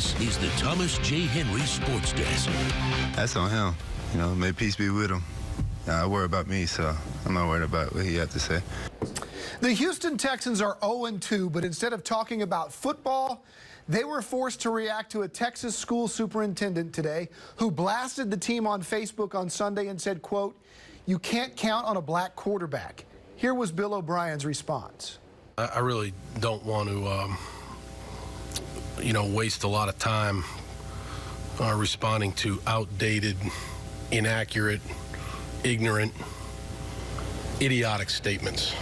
This is the Thomas J. Henry Sports Desk. That's on him. You know, may peace be with him. I worry about me, so I'm not worried about what he had to say. The Houston Texans are 0-2, but instead of talking about football, they were forced to react to a Texas school superintendent today who blasted the team on Facebook on Sunday and said, quote, "You can't count on a black quarterback." Here was Bill O'Brien's response. I really don't want to, waste a lot of time responding to outdated, inaccurate, ignorant, idiotic statements.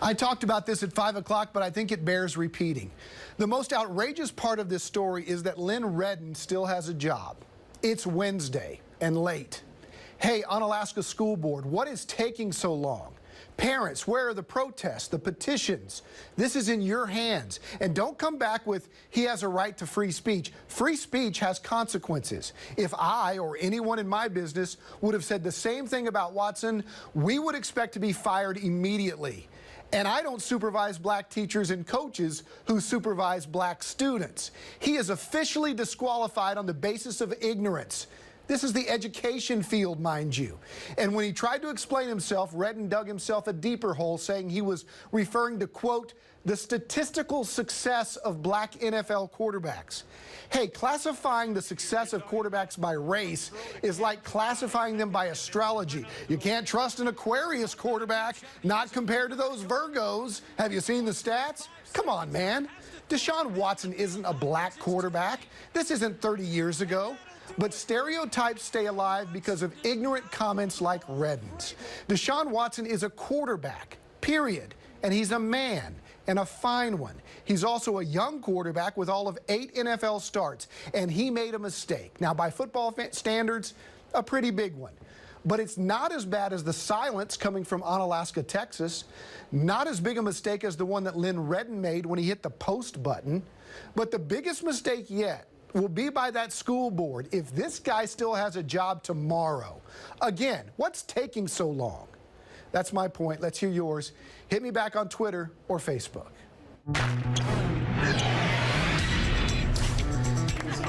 I talked about this at 5 o'clock, but I think it bears repeating. The most outrageous part of this story is that Lynn Redden still has a job. It's Wednesday and late. Hey, Unalaska School Board, what is taking so long? Parents, where are the protests, the petitions? This is in your hands. And don't come back with, he has a right to free speech. Free speech has consequences. If I or anyone in my business would have said the same thing about Watson, we would expect to be fired immediately. And I don't supervise black teachers and coaches who supervise black students. He is officially disqualified on the basis of ignorance. This is the education field, mind you. And when he tried to explain himself, Redden dug himself a deeper hole, saying he was referring to, quote, the statistical success of black NFL quarterbacks. Hey, classifying the success of quarterbacks by race is like classifying them by astrology. You can't trust an Aquarius quarterback, not compared to those Virgos. Have you seen the stats? Come on, man. Deshaun Watson isn't a black quarterback. This isn't 30 years ago. But stereotypes stay alive because of ignorant comments like Redden's. Deshaun Watson is a quarterback, period. And he's a man, and a fine one. He's also a young quarterback with all of 8 NFL starts, and he made a mistake. Now, by football standards, a pretty big one. But it's not as bad as the silence coming from Unalaska, Texas. Not as big a mistake as the one that Lynn Redden made when he hit the post button. But the biggest mistake yet will be by that school board if this guy still has a job tomorrow. Again, what's taking so long? That's my point. Let's hear yours. Hit me back on Twitter or Facebook.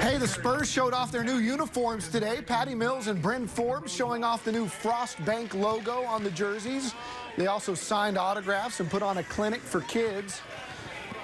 Hey, the Spurs showed off their new uniforms today. Patty Mills and Bryn Forbes showing off the new Frost Bank logo on the jerseys. They also signed autographs and put on a clinic for kids.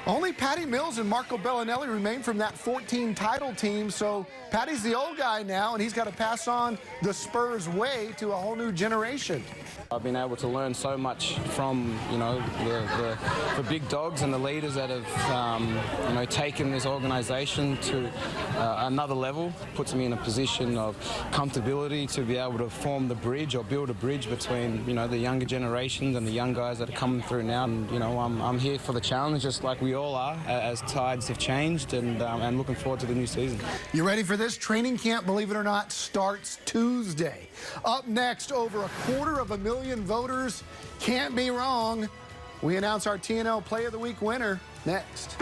Only Patty Mills and Marco Bellinelli remain from that 14 title team, so Patty's the old guy now, and he's got to pass on the Spurs way to a whole new generation. I've been able to learn so much from, the big dogs and the leaders that have, taken this organization to another level. Puts me in a position of comfortability to be able to form the bridge or build a bridge between, the younger generations and the young guys that are coming through now. And, I'm here for the challenge, just like we all are, as tides have changed, and looking forward to the new season. You ready for this? Training camp, believe it or not, starts Tuesday. Up next, over 250,000 voters. Can't be wrong. We announce our TNL Play of the Week winner next.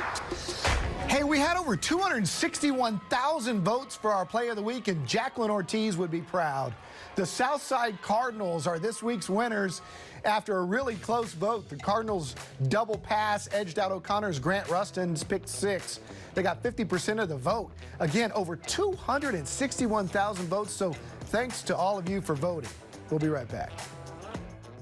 Hey, we had over 261,000 votes for our Play of the Week, and Jacqueline Ortiz would be proud. The Southside Cardinals are this week's winners after a really close vote. The Cardinals' double pass edged out O'Connor's Grant Rustin's pick 6. They got 50% of the vote. Again, over 261,000 votes, so thanks to all of you for voting. We'll be right back.